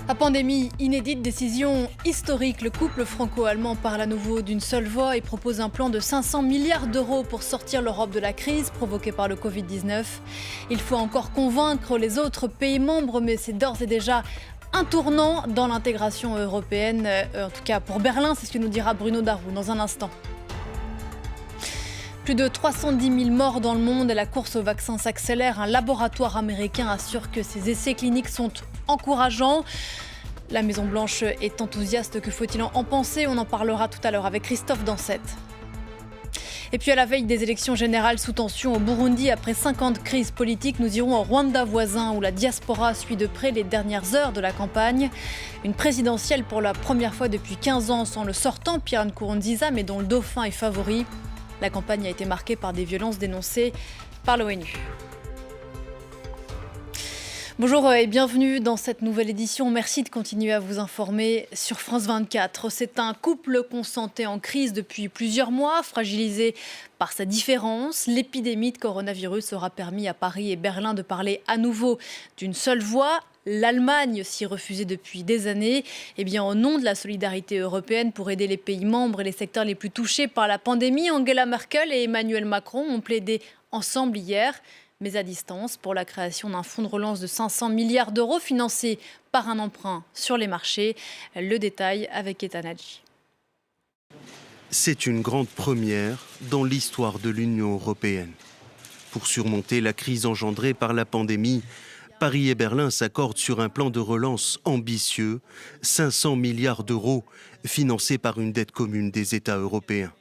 À pandémie inédite, décision historique, le couple franco-allemand parle à nouveau d'une seule voix et propose un plan de 500 milliards d'euros pour sortir l'Europe de la crise provoquée par le Covid-19. Il faut encore convaincre les autres pays membres, mais c'est d'ores et déjà un tournant dans l'intégration européenne, en tout cas pour Berlin, c'est ce que nous dira Bruno Darroux dans un instant. Plus de 310 000 morts dans le monde et la course au vaccin s'accélère. Un laboratoire américain assure que ces essais cliniques sont encourageants. La Maison-Blanche est enthousiaste. Que faut-il en penser? On en parlera tout à l'heure avec Christophe Dansette. Et puis à la veille des élections générales sous tension au Burundi, après 50 crises politiques, nous irons au Rwanda voisin où la diaspora suit de près les dernières heures de la campagne. Une présidentielle pour la première fois depuis 15 ans sans le sortant Pierre Nkurunziza, mais dont le dauphin est favori. La campagne a été marquée par des violences dénoncées par l'ONU. Bonjour et bienvenue dans cette nouvelle édition. Merci de continuer à vous informer sur France 24. C'est un couple consanté en crise depuis plusieurs mois, fragilisé par sa différence. L'épidémie de coronavirus aura permis à Paris et Berlin de parler à nouveau d'une seule voix. L'Allemagne s'y refusait depuis des années. Eh bien, au nom de la solidarité européenne pour aider les pays membres et les secteurs les plus touchés par la pandémie, Angela Merkel et Emmanuel Macron ont plaidé ensemble hier, mais à distance, pour la création d'un fonds de relance de 500 milliards d'euros financé par un emprunt sur les marchés. Le détail avec Ethan Hadji. C'est une grande première dans l'histoire de l'Union européenne. Pour surmonter la crise engendrée par la pandémie, Paris et Berlin s'accordent sur un plan de relance ambitieux, 500 milliards d'euros, financés par une dette commune des États européens.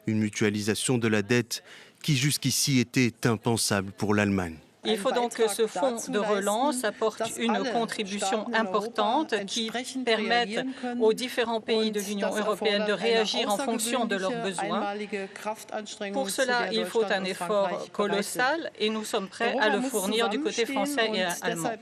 Une mutualisation de la dette qui jusqu'ici était impensable pour l'Allemagne. Il faut donc que ce fonds de relance apporte une contribution importante qui permette aux différents pays de l'Union européenne de réagir en fonction de leurs besoins. Pour cela, il faut un effort colossal et nous sommes prêts à le fournir du côté français et allemand.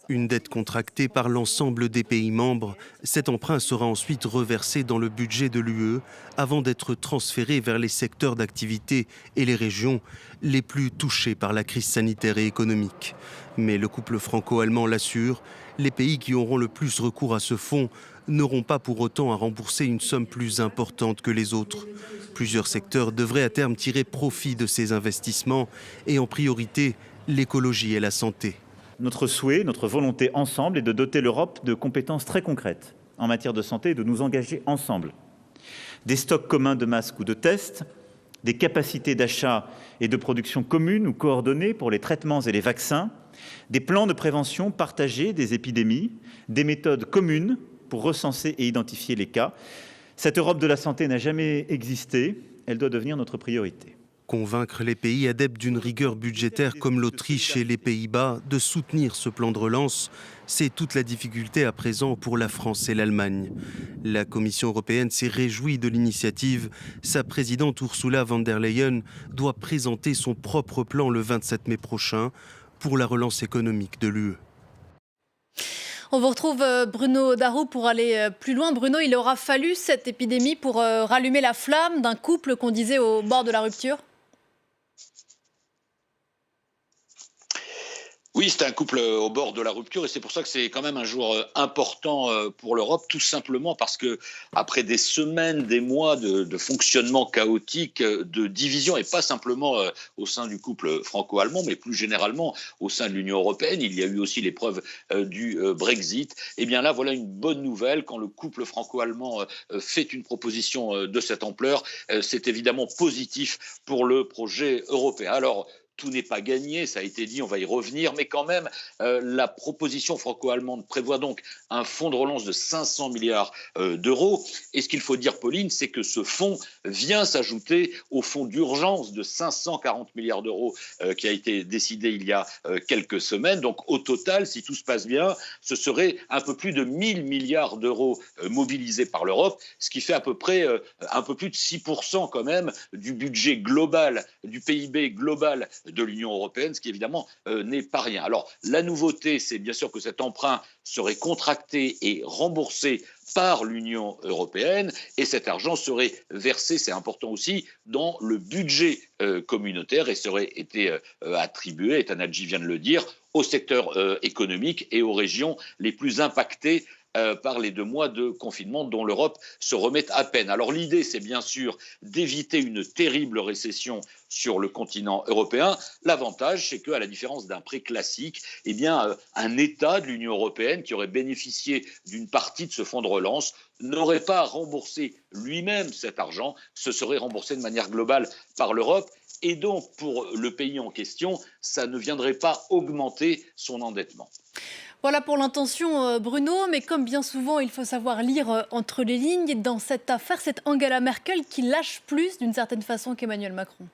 Une dette contractée par l'ensemble des pays membres, cet emprunt sera ensuite reversé dans le budget de l'UE avant d'être transféré vers les secteurs d'activité et les régions les plus touchés par la crise sanitaire et économique. Mais le couple franco-allemand l'assure, les pays qui auront le plus recours à ce fonds n'auront pas pour autant à rembourser une somme plus importante que les autres. Plusieurs secteurs devraient à terme tirer profit de ces investissements et en priorité l'écologie et la santé. Notre souhait, notre volonté ensemble est de doter l'Europe de compétences très concrètes en matière de santé et de nous engager ensemble. Des stocks communs de masques ou de tests, des capacités d'achat et de production communes ou coordonnées pour les traitements et les vaccins, des plans de prévention partagés des épidémies, des méthodes communes pour recenser et identifier les cas. Cette Europe de la santé n'a jamais existé, elle doit devenir notre priorité. Convaincre les pays adeptes d'une rigueur budgétaire comme l'Autriche et les Pays-Bas de soutenir ce plan de relance, c'est toute la difficulté à présent pour la France et l'Allemagne. La Commission européenne s'est réjouie de l'initiative. Sa présidente Ursula von der Leyen doit présenter son propre plan le 27 mai prochain pour la relance économique de l'UE. On vous retrouve Bruno Darroux pour aller plus loin. Bruno, il aura fallu cette épidémie pour rallumer la flamme d'un couple qu'on disait au bord de la rupture? Oui, c'est un couple au bord de la rupture et c'est pour ça que c'est quand même un jour important pour l'Europe, tout simplement parce que après des semaines, des mois de fonctionnement chaotique, de division, et pas simplement au sein du couple franco-allemand, mais plus généralement au sein de l'Union européenne, il y a eu aussi l'épreuve du Brexit. Et bien là, voilà une bonne nouvelle. Quand le couple franco-allemand fait une proposition de cette ampleur, c'est évidemment positif pour le projet européen. Alors, tout n'est pas gagné, ça a été dit, on va y revenir, mais quand même, la proposition franco-allemande prévoit donc un fonds de relance de 500 milliards d'euros. Et ce qu'il faut dire, Pauline, c'est que ce fonds vient s'ajouter au fonds d'urgence de 540 milliards d'euros qui a été décidé il y a quelques semaines. Donc au total, si tout se passe bien, ce serait un peu plus de 1000 milliards d'euros mobilisés par l'Europe, ce qui fait à peu près un peu plus de 6% quand même du budget global, du PIB global de l'Union européenne, ce qui évidemment n'est pas rien. Alors la nouveauté, c'est bien sûr que cet emprunt serait contracté et remboursé par l'Union européenne et cet argent serait versé, c'est important aussi, dans le budget communautaire et serait été attribué, Ethan Hadji vient de le dire, au secteur économique et aux régions les plus impactées par les 2 mois de confinement dont l'Europe se remet à peine. Alors l'idée, c'est bien sûr d'éviter une terrible récession sur le continent européen. L'avantage, c'est qu'à la différence d'un prêt classique, eh bien, un État de l'Union européenne qui aurait bénéficié d'une partie de ce fonds de relance n'aurait pas à rembourser lui-même cet argent, ce serait remboursé de manière globale par l'Europe. Et donc, pour le pays en question, ça ne viendrait pas augmenter son endettement. Voilà pour l'intention, Bruno, mais comme bien souvent, il faut savoir lire entre les lignes. Dans cette affaire, c'est Angela Merkel qui lâche plus d'une certaine façon qu'Emmanuel Macron.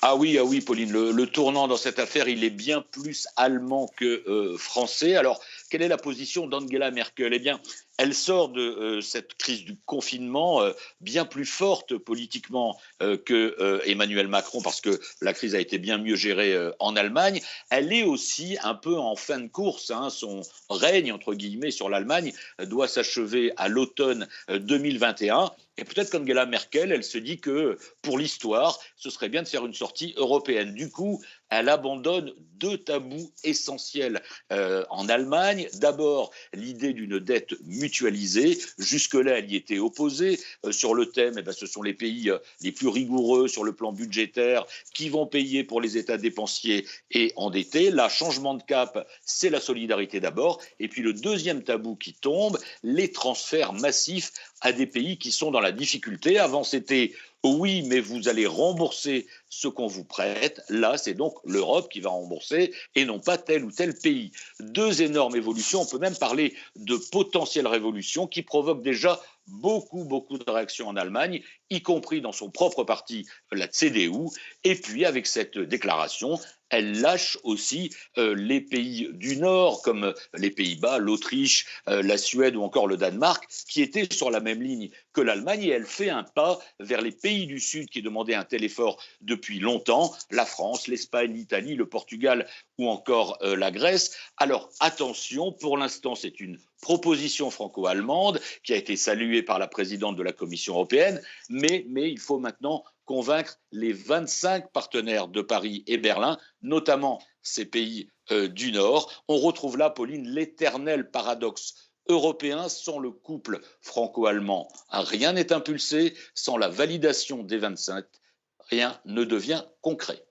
Ah oui, Pauline, le tournant dans cette affaire, il est bien plus allemand que français. Alors, quelle est la position d'Angela Merkel ? Eh bien, elle sort de cette crise du confinement bien plus forte politiquement que Emmanuel Macron, parce que la crise a été bien mieux gérée en Allemagne. Elle est aussi un peu en fin de course. Son règne, entre guillemets, sur l'Allemagne doit s'achever à l'automne 2021. Et peut-être qu'Angela Merkel, elle se dit que pour l'histoire, ce serait bien de faire une sortie européenne. Du coup, elle abandonne 2 tabous essentiels en Allemagne. D'abord, l'idée d'une dette mutualisée. Jusque-là, elle y était opposée. Sur le thème, ce sont les pays les plus rigoureux sur le plan budgétaire qui vont payer pour les États dépensiers et endettés. Là, changement de cap, c'est la solidarité d'abord. Et puis le deuxième tabou qui tombe, les transferts massifs à des pays qui sont dans la difficulté. Avant, c'était oui, mais vous allez rembourser ce qu'on vous prête. Là, c'est donc l'Europe qui va rembourser et non pas tel ou tel pays. 2 énormes évolutions. On peut même parler de potentielles révolutions qui provoquent déjà beaucoup de réactions en Allemagne, y compris dans son propre parti, la CDU. Et puis, avec cette déclaration, elle lâche aussi les pays du Nord, comme les Pays-Bas, l'Autriche, la Suède ou encore le Danemark, qui étaient sur la même ligne que l'Allemagne. Et elle fait un pas vers les pays du Sud qui demandaient un tel effort depuis longtemps, la France, l'Espagne, l'Italie, le Portugal ou encore la Grèce. Alors attention, pour l'instant, c'est une proposition franco-allemande qui a été saluée par la présidente de la Commission européenne, mais il faut maintenant convaincre les 25 partenaires de Paris et Berlin, notamment ces pays du Nord. On retrouve là, Pauline, l'éternel paradoxe européen. Sans le couple franco-allemand, rien n'est impulsé. Sans la validation des 25, rien ne devient concret.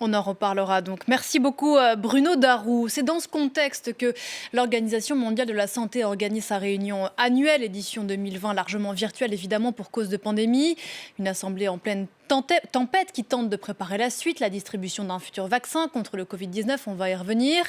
On en reparlera donc. Merci beaucoup Bruno Darroux. C'est dans ce contexte que l'Organisation mondiale de la santé organise sa réunion annuelle, édition 2020, largement virtuelle évidemment pour cause de pandémie. Une assemblée en pleine tempête qui tente de préparer la suite, la distribution d'un futur vaccin contre le Covid-19, on va y revenir.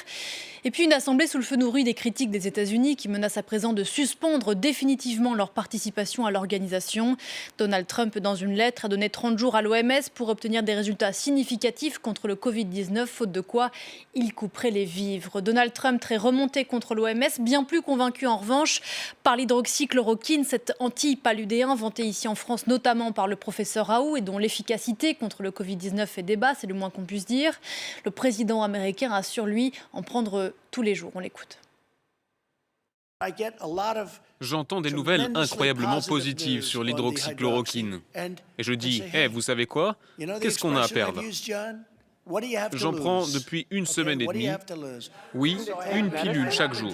Et puis une assemblée sous le feu nourri des critiques des États-Unis qui menacent à présent de suspendre définitivement leur participation à l'organisation. Donald Trump, dans une lettre, a donné 30 jours à l'OMS pour obtenir des résultats significatifs contre le Covid-19, faute de quoi il couperait les vivres. Donald Trump, très remonté contre l'OMS, bien plus convaincu en revanche par l'hydroxychloroquine, cet anti-paludéen vanté ici en France notamment par le professeur Raoult et dont l'efficacité contre le Covid-19 fait débat, c'est le moins qu'on puisse dire. Le président américain assure, lui, en prendre tous les jours. On l'écoute. J'entends des nouvelles incroyablement positives sur l'hydroxychloroquine. Et je dis, vous savez quoi ? Qu'est-ce qu'on a à perdre ? J'en prends depuis 1 semaine et demie. Oui, une pilule chaque jour.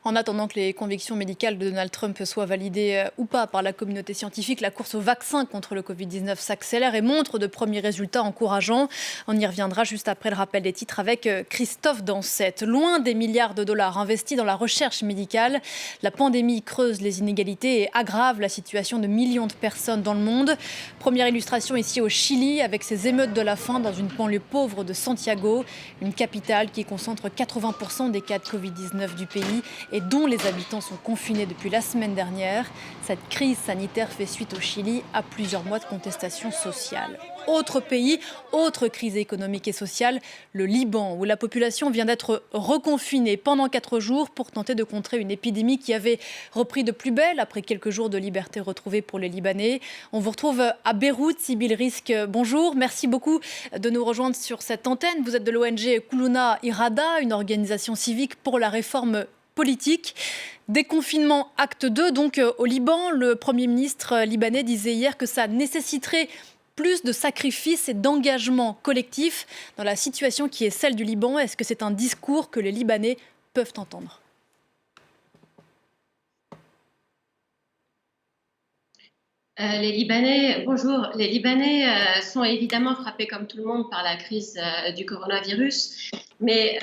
En attendant que les convictions médicales de Donald Trump soient validées ou pas par la communauté scientifique, la course au vaccin contre le Covid-19 s'accélère et montre de premiers résultats encourageants. On y reviendra juste après le rappel des titres avec Christophe Dansette. Loin des milliards de dollars investis dans la recherche médicale, la pandémie creuse les inégalités et aggrave la situation de millions de personnes dans le monde. Première illustration ici au Chili avec ces émeutes de la faim dans une banlieue pauvre de Santiago, une capitale qui concentre 80% des cas de Covid-19 du pays et dont les habitants sont confinés depuis la semaine dernière. Cette crise sanitaire fait suite au Chili à plusieurs mois de contestation sociale. Autre pays, autre crise économique et sociale, le Liban, où la population vient d'être reconfinée pendant 4 jours pour tenter de contrer une épidémie qui avait repris de plus belle après quelques jours de liberté retrouvée pour les Libanais. On vous retrouve à Beyrouth, Sybille Rizk, bonjour. Merci beaucoup de nous rejoindre sur cette antenne. Vous êtes de l'ONG Koulouna Irada, une organisation civique pour la réforme politique. Déconfinement acte 2, donc au Liban, le Premier ministre libanais disait hier que ça nécessiterait plus de sacrifices et d'engagement collectif dans la situation qui est celle du Liban? Est-ce que c'est un discours que les Libanais peuvent entendre? Bonjour. Les Libanais sont évidemment frappés comme tout le monde par la crise du coronavirus, mais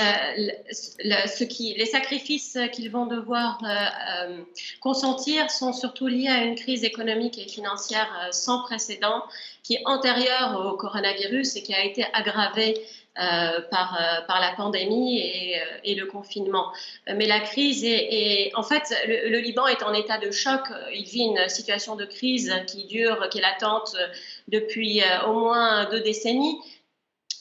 les sacrifices qu'ils vont devoir consentir sont surtout liés à une crise économique et financière sans précédent qui est antérieure au coronavirus et qui a été aggravée par la pandémie et le confinement. Mais la crise en fait, le Liban est en état de choc. Il vit une situation de crise qui est latente depuis au moins 2 décennies.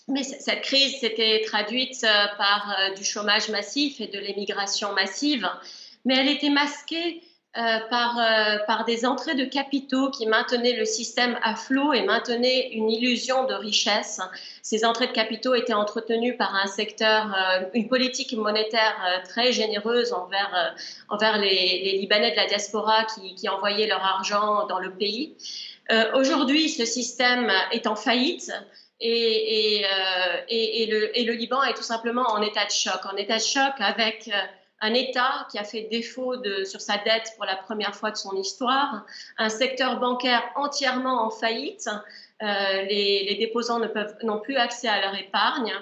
Mais cette crise s'était traduite par du chômage massif et de l'émigration massive. Mais elle était masquée par des entrées de capitaux qui maintenaient le système à flot et maintenaient une illusion de richesse. Ces entrées de capitaux étaient entretenues par un secteur, une politique monétaire très généreuse envers les Libanais de la diaspora qui envoyaient leur argent dans le pays. Aujourd'hui, ce système est en faillite. Et le Liban est tout simplement en état de choc avec un État qui a fait défaut sur sa dette pour la première fois de son histoire, un secteur bancaire entièrement en faillite, les déposants n'ont plus accès à leur épargne,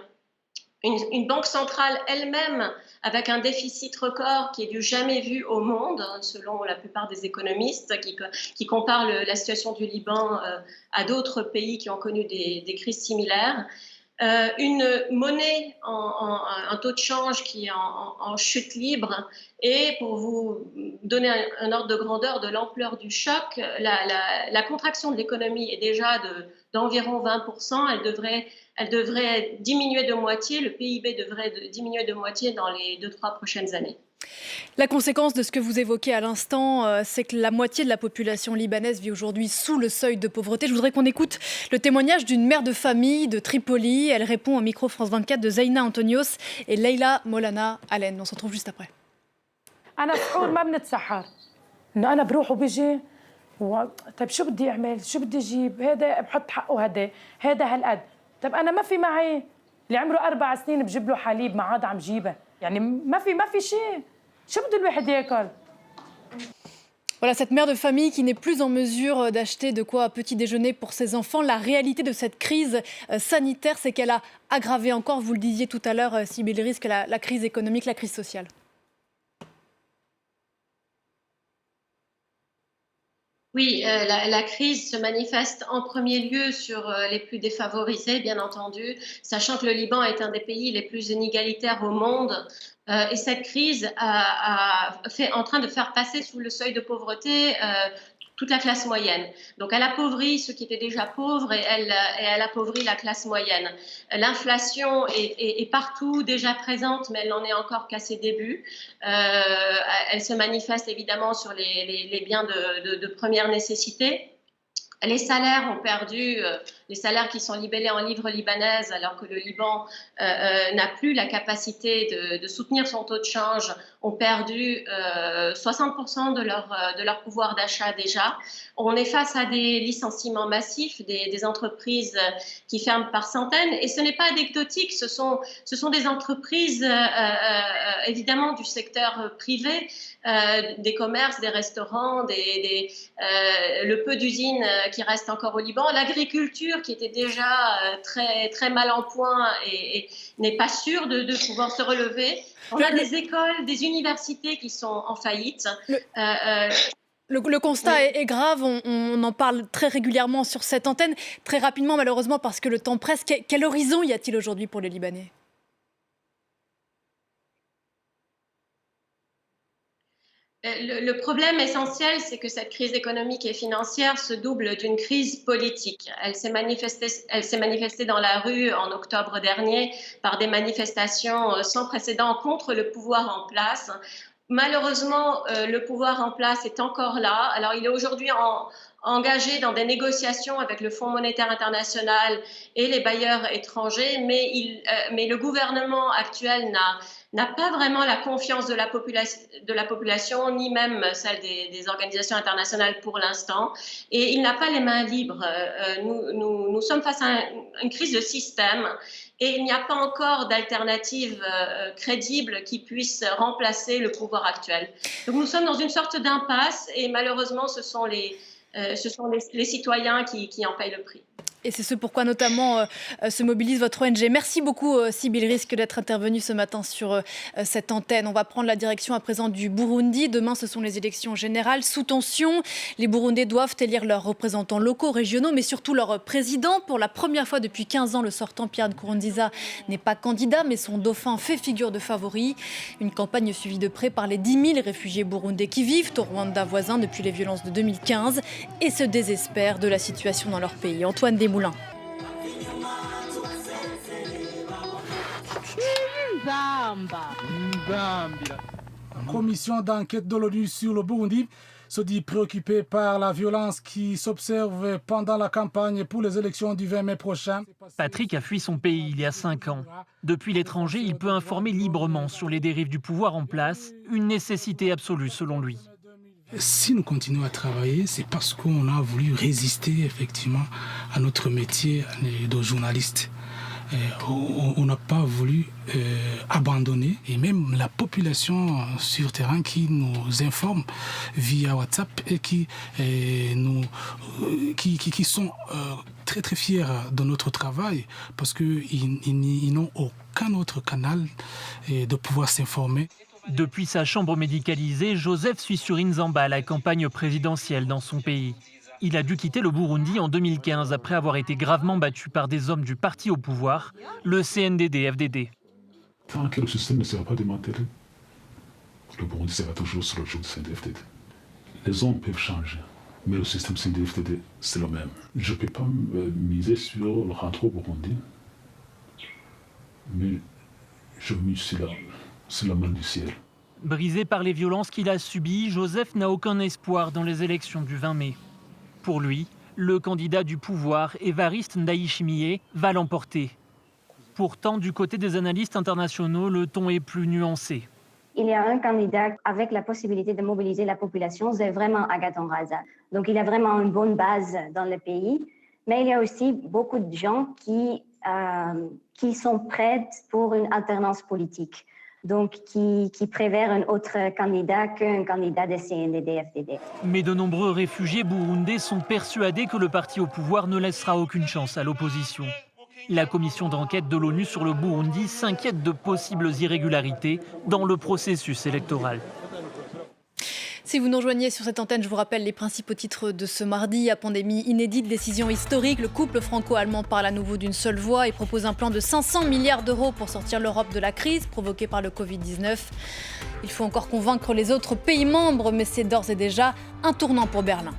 une banque centrale elle-même avec un déficit record qui est du jamais vu au monde, selon la plupart des économistes qui comparent la situation du Liban à d'autres pays qui ont connu des crises similaires. Une monnaie, un taux de change qui est en chute libre. Et pour vous donner un ordre de grandeur de l'ampleur du choc, la contraction de l'économie est déjà d'environ 20%. Elle devrait diminuer de moitié. Le PIB devrait diminuer de moitié dans les 2-3 prochaines années. La conséquence de ce que vous évoquez à l'instant, c'est que la moitié de la population libanaise vit aujourd'hui sous le seuil de pauvreté. Je voudrais qu'on écoute le témoignage d'une mère de famille de Tripoli. Elle répond au micro France 24 de Zeyna Antonios et Leila Molana Allen. On se retrouve juste après. أنا سحور ما بنتسحر إنه أنا بروح وبيجي طيب شو بدي أعمل شو بدي أجيب هذا بحط حقه هذا هالقد طيب أنا ما في معي اللي عمره 4 سنين بجيب له حليب ما عاد عم جيبه يعني ما في شيء شو بده الواحد ياكل. Voilà, cette mère de famille qui n'est plus en mesure d'acheter de quoi petit déjeuner pour ses enfants. La réalité de cette crise sanitaire, c'est qu'elle a aggravé encore, vous le disiez tout à l'heure, Sybille Ries, la crise économique, la crise sociale. Oui, la crise se manifeste en premier lieu sur les plus défavorisés, bien entendu, sachant que le Liban est un des pays les plus inégalitaires au monde. Et cette crise est en train de faire passer sous le seuil de pauvreté toute la classe moyenne. Donc elle appauvrit ceux qui étaient déjà pauvres et elle appauvrit la classe moyenne. L'inflation est partout déjà présente, mais elle n'en est encore qu'à ses débuts. Elle se manifeste évidemment sur les biens de première nécessité. Les salaires ont perdu, les salaires qui sont libellés en livres libanaises, alors que le Liban n'a plus la capacité de soutenir son taux de change, ont perdu 60% de leur pouvoir d'achat déjà. On est face à des licenciements massifs, des entreprises qui ferment par centaines. Et ce n'est pas anecdotique, ce sont des entreprises évidemment du secteur privé, des commerces, des restaurants, le peu d'usines qui restent encore au Liban, l'agriculture qui était déjà très, très mal en point et n'est pas sûre de pouvoir se relever. On a des écoles, des universités qui sont en faillite. Le constat est grave, on en parle très régulièrement sur cette antenne. Très rapidement, malheureusement, parce que le temps presse. Quel horizon y a-t-il aujourd'hui pour les Libanais ? Le problème essentiel, c'est que cette crise économique et financière se double d'une crise politique. Elle s'est manifestée dans la rue en octobre dernier par des manifestations sans précédent contre le pouvoir en place. Malheureusement, le pouvoir en place est encore là. Alors, il est aujourd'hui engagé dans des négociations avec le Fonds monétaire international et les bailleurs étrangers, mais le gouvernement actuel n'a pas vraiment la confiance de la population, ni même celle des organisations internationales pour l'instant, et il n'a pas les mains libres. Nous sommes face à une crise de système, et il n'y a pas encore d'alternative crédible qui puisse remplacer le pouvoir actuel. Donc nous sommes dans une sorte d'impasse, et malheureusement, ce sont les citoyens qui en payent le prix. Et c'est ce pourquoi notamment se mobilise votre ONG. Merci beaucoup Sybille Rizk d'être intervenue ce matin sur cette antenne. On va prendre la direction à présent du Burundi. Demain, ce sont les élections générales sous tension. Les Burundais doivent élire leurs représentants locaux, régionaux, mais surtout leur président. Pour la première fois depuis 15 ans, le sortant Pierre Nkurunziza n'est pas candidat, mais son dauphin fait figure de favori. Une campagne suivie de près par les 10 000 réfugiés burundais qui vivent au Rwanda voisin depuis les violences de 2015 et se désespèrent de la situation dans leur pays. Antoine Desmoulins. La commission d'enquête de l'ONU sur le Burundi se dit préoccupée par la violence qui s'observe pendant la campagne pour les élections du 20 mai prochain. Patrick a fui son pays il y a 5 ans. Depuis l'étranger, il peut informer librement sur les dérives du pouvoir en place, une nécessité absolue selon lui. Si nous continuons à travailler, c'est parce qu'on a voulu résister effectivement à notre métier de journaliste. On n'a pas voulu abandonner, et même la population sur terrain qui nous informe via WhatsApp et qui sont très très fiers de notre travail parce qu'ils n'ont aucun autre canal de pouvoir s'informer. Depuis sa chambre médicalisée, Joseph suit sur Inzamba la campagne présidentielle dans son pays. Il a dû quitter le Burundi en 2015 après avoir été gravement battu par des hommes du parti au pouvoir, le CNDD-FDD. Tant que le système ne sera pas démantelé, le Burundi sera toujours sur le joug du CNDD-FDD. Les hommes peuvent changer, mais le système CNDD-FDD, c'est le même. Je ne peux pas miser sur le rentrée au Burundi, mais je mise sur la main du ciel. Brisé par les violences qu'il a subies, Joseph n'a aucun espoir dans les élections du 20 mai. Pour lui, le candidat du pouvoir, Évariste Ndayishimiye, va l'emporter. Pourtant, du côté des analystes internationaux, le ton est plus nuancé. Il y a un candidat avec la possibilité de mobiliser la population, c'est vraiment Agathon Rasa. Donc il a vraiment une bonne base dans le pays, mais il y a aussi beaucoup de gens qui sont prêts pour une alternance politique. Donc qui préfèrent un autre candidat qu'un candidat des CNDD-FDD. Mais de nombreux réfugiés burundais sont persuadés que le parti au pouvoir ne laissera aucune chance à l'opposition. La commission d'enquête de l'ONU sur le Burundi s'inquiète de possibles irrégularités dans le processus électoral. Si vous nous rejoignez sur cette antenne, je vous rappelle les principaux titres de ce mardi. À pandémie inédite, décision historique, le couple franco-allemand parle à nouveau d'une seule voix et propose un plan de 500 milliards d'euros pour sortir l'Europe de la crise provoquée par le Covid-19. Il faut encore convaincre les autres pays membres, mais c'est d'ores et déjà un tournant pour Berlin.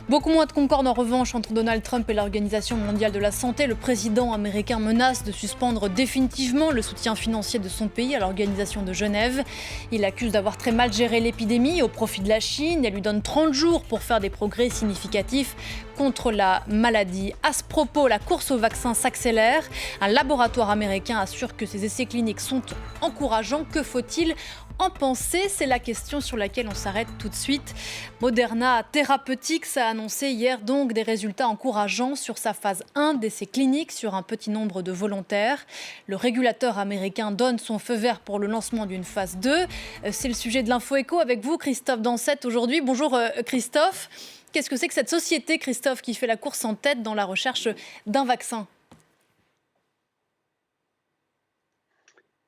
Beaucoup moins de concorde en revanche entre Donald Trump et l'Organisation mondiale de la santé. Le président américain menace de suspendre définitivement le soutien financier de son pays à l'Organisation de Genève. Il accuse d'avoir très mal géré l'épidémie au profit de la Chine. Elle lui donne 30 jours pour faire des progrès significatifs contre la maladie. À ce propos, la course au vaccin s'accélère. Un laboratoire américain assure que ces essais cliniques sont encourageants. Que faut-il en penser? C'est la question sur laquelle on s'arrête tout de suite. Moderna Therapeutics a annoncé hier donc des résultats encourageants sur sa phase 1 d'essais cliniques sur un petit nombre de volontaires. Le régulateur américain donne son feu vert pour le lancement d'une phase 2. C'est le sujet de l'Info Écho avec vous, Christophe Dansette, aujourd'hui. Bonjour Christophe. Qu'est-ce que c'est que cette société, Christophe, qui fait la course en tête dans la recherche d'un vaccin ?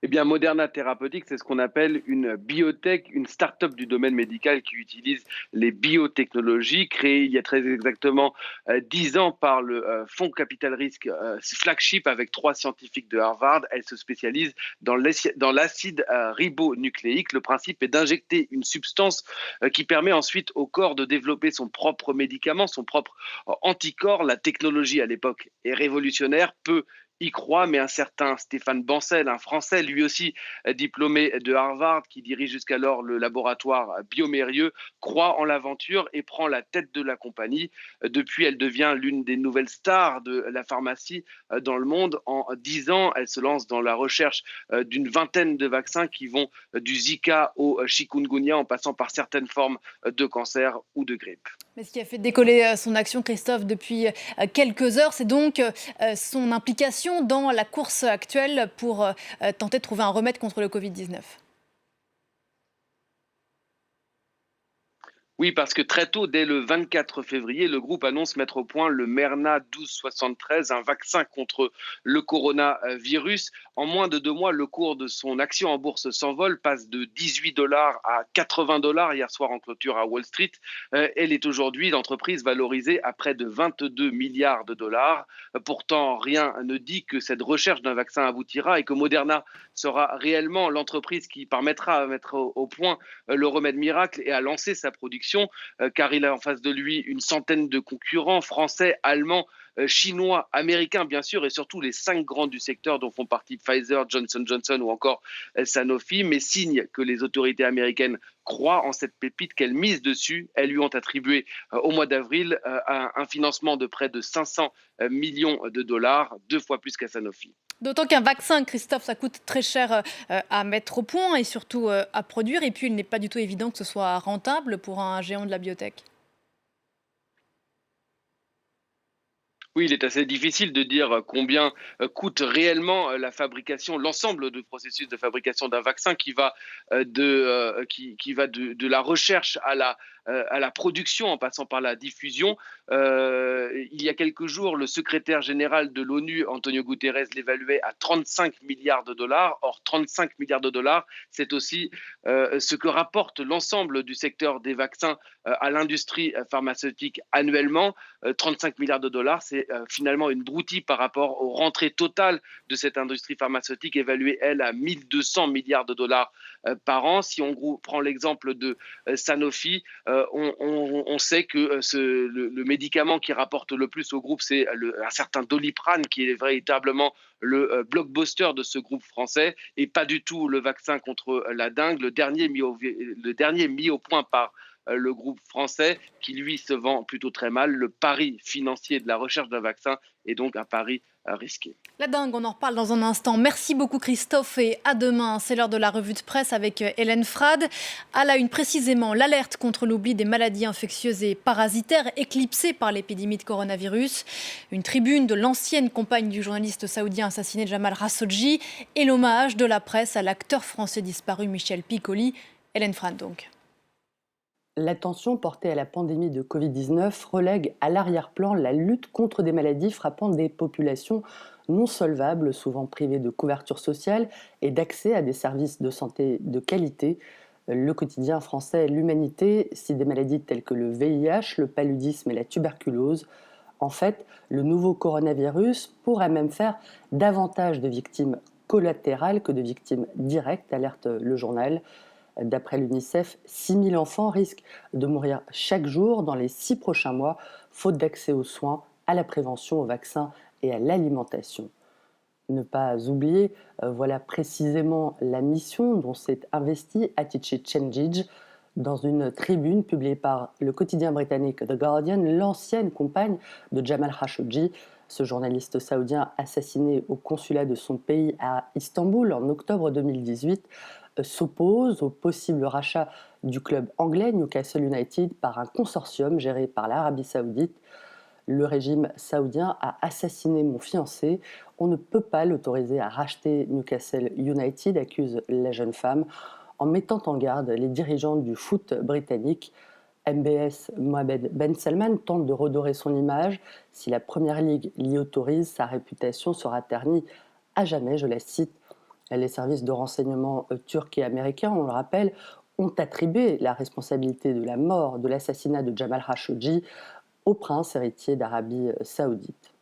Eh bien, Moderna Therapeutics, c'est ce qu'on appelle une biotech, une start-up du domaine médical qui utilise les biotechnologies, créée il y a très exactement 10 ans par le fonds Capital Risque Flagship avec 3 scientifiques de Harvard. Elle se spécialise dans l'acide ribonucléique. Le principe est d'injecter une substance qui permet ensuite au corps de développer son propre médicament, son propre anticorps. La technologie à l'époque est révolutionnaire, peu y croient, mais un certain Stéphane Bancel, un Français, lui aussi diplômé de Harvard, qui dirige jusqu'alors le laboratoire Biomérieux, croit en l'aventure et prend la tête de la compagnie. Depuis, elle devient l'une des nouvelles stars de la pharmacie dans le monde. En 10 ans, elle se lance dans la recherche d'une vingtaine de vaccins qui vont du Zika au chikungunya en passant par certaines formes de cancer ou de grippe. Mais ce qui a fait décoller son action, Christophe, depuis quelques heures, c'est donc son implication dans la course actuelle pour tenter de trouver un remède contre le Covid-19. Oui, parce que très tôt, dès le 24 février, le groupe annonce mettre au point le Merna 1273, un vaccin contre le coronavirus. En moins de 2 mois, le cours de son action en bourse s'envole, passe de $18 à $80 hier soir en clôture à Wall Street. Elle est aujourd'hui l'entreprise valorisée à près de 22 milliards de dollars. Pourtant, rien ne dit que cette recherche d'un vaccin aboutira et que Moderna sera réellement l'entreprise qui permettra à mettre au point le remède miracle et à lancer sa production. Car il a en face de lui une centaine de concurrents français, allemands, chinois, américains bien sûr, et surtout les 5 grands du secteur dont font partie Pfizer, Johnson & Johnson ou encore Sanofi, mais signe que les autorités américaines croient en cette pépite, qu'elles misent dessus. Elles lui ont attribué au mois d'avril un financement de près de 500 millions de dollars, 2 fois plus qu'à Sanofi. D'autant qu'un vaccin, Christophe, ça coûte très cher à mettre au point et surtout à produire. Et puis, il n'est pas du tout évident que ce soit rentable pour un géant de la biotech. Oui, il est assez difficile de dire combien coûte réellement la fabrication, l'ensemble du processus de fabrication d'un vaccin qui va de la recherche à la production en passant par la diffusion. Il y a quelques jours, le secrétaire général de l'ONU, Antonio Guterres, l'évaluait à 35 milliards de dollars. Or, 35 milliards de dollars, c'est aussi ce que rapporte l'ensemble du secteur des vaccins à l'industrie pharmaceutique annuellement. 35 milliards de dollars, c'est finalement une broutille par rapport aux rentrées totales de cette industrie pharmaceutique, évaluée, elle, à 1200 milliards de dollars par an. Si on prend l'exemple de Sanofi, on sait que le médicament qui rapporte le plus au groupe, c'est un certain Doliprane, qui est véritablement le blockbuster de ce groupe français, et pas du tout le vaccin contre la dengue, le dernier mis au point par le groupe français, qui lui se vend plutôt très mal. Le pari financier de la recherche d'un vaccin est donc un pari risqué. La dengue, on en reparle dans un instant. Merci beaucoup Christophe et à demain. C'est l'heure de la revue de presse avec Hélène Frade. À la une précisément, l'alerte contre l'oubli des maladies infectieuses et parasitaires éclipsée par l'épidémie de coronavirus. Une tribune de l'ancienne compagne du journaliste saoudien assassiné Jamal Khashoggi et l'hommage de la presse à l'acteur français disparu Michel Piccoli. Hélène Frade donc. L'attention portée à la pandémie de Covid-19 relègue à l'arrière-plan la lutte contre des maladies frappant des populations non solvables, souvent privées de couverture sociale et d'accès à des services de santé de qualité. Le quotidien français L'Humanité cite des maladies telles que le VIH, le paludisme et la tuberculose. En fait, le nouveau coronavirus pourrait même faire davantage de victimes collatérales que de victimes directes, alerte le journal. D'après l'UNICEF, 6 000 enfants risquent de mourir chaque jour dans les 6 prochains mois, faute d'accès aux soins, à la prévention, aux vaccins et à l'alimentation. Ne pas oublier, voilà précisément la mission dont s'est investi Hatice Cengiz dans une tribune publiée par le quotidien britannique The Guardian, l'ancienne compagne de Jamal Khashoggi, ce journaliste saoudien assassiné au consulat de son pays à Istanbul en octobre 2018, s'oppose au possible rachat du club anglais Newcastle United par un consortium géré par l'Arabie Saoudite. Le régime saoudien a assassiné mon fiancé. On ne peut pas l'autoriser à racheter Newcastle United, accuse la jeune femme, en mettant en garde les dirigeants du foot britannique. MBS Mohamed Ben Salman tente de redorer son image. Si la Première Ligue l'y autorise, sa réputation sera ternie à jamais, je la cite. Les services de renseignement turcs et américains, on le rappelle, ont attribué la responsabilité de la mort, de l'assassinat de Jamal Khashoggi au prince héritier d'Arabie Saoudite.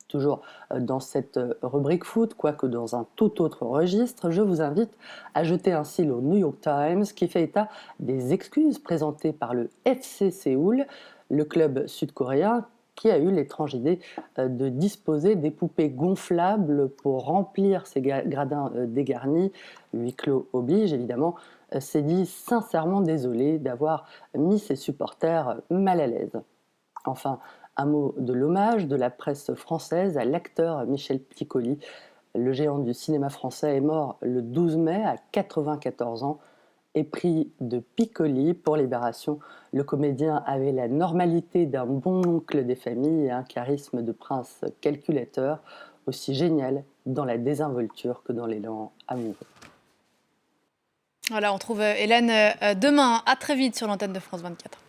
Toujours dans cette rubrique foot, quoique dans un tout autre registre, je vous invite à jeter un cil au New York Times qui fait état des excuses présentées par le FC Séoul, le club sud-coréen qui a eu l'étrange idée de disposer des poupées gonflables pour remplir ses gradins dégarnis. Huis clos oblige, évidemment, s'est dit sincèrement désolé d'avoir mis ses supporters mal à l'aise. Enfin, un mot de l'hommage de la presse française à l'acteur Michel Piccoli. Le géant du cinéma français est mort le 12 mai à 94 ans. Épris de Piccoli pour Libération, le comédien avait la normalité d'un bon oncle des familles et un charisme de prince calculateur, aussi génial dans la désinvolture que dans l'élan amoureux. Voilà, on trouve Hélène demain. À très vite sur l'antenne de France 24.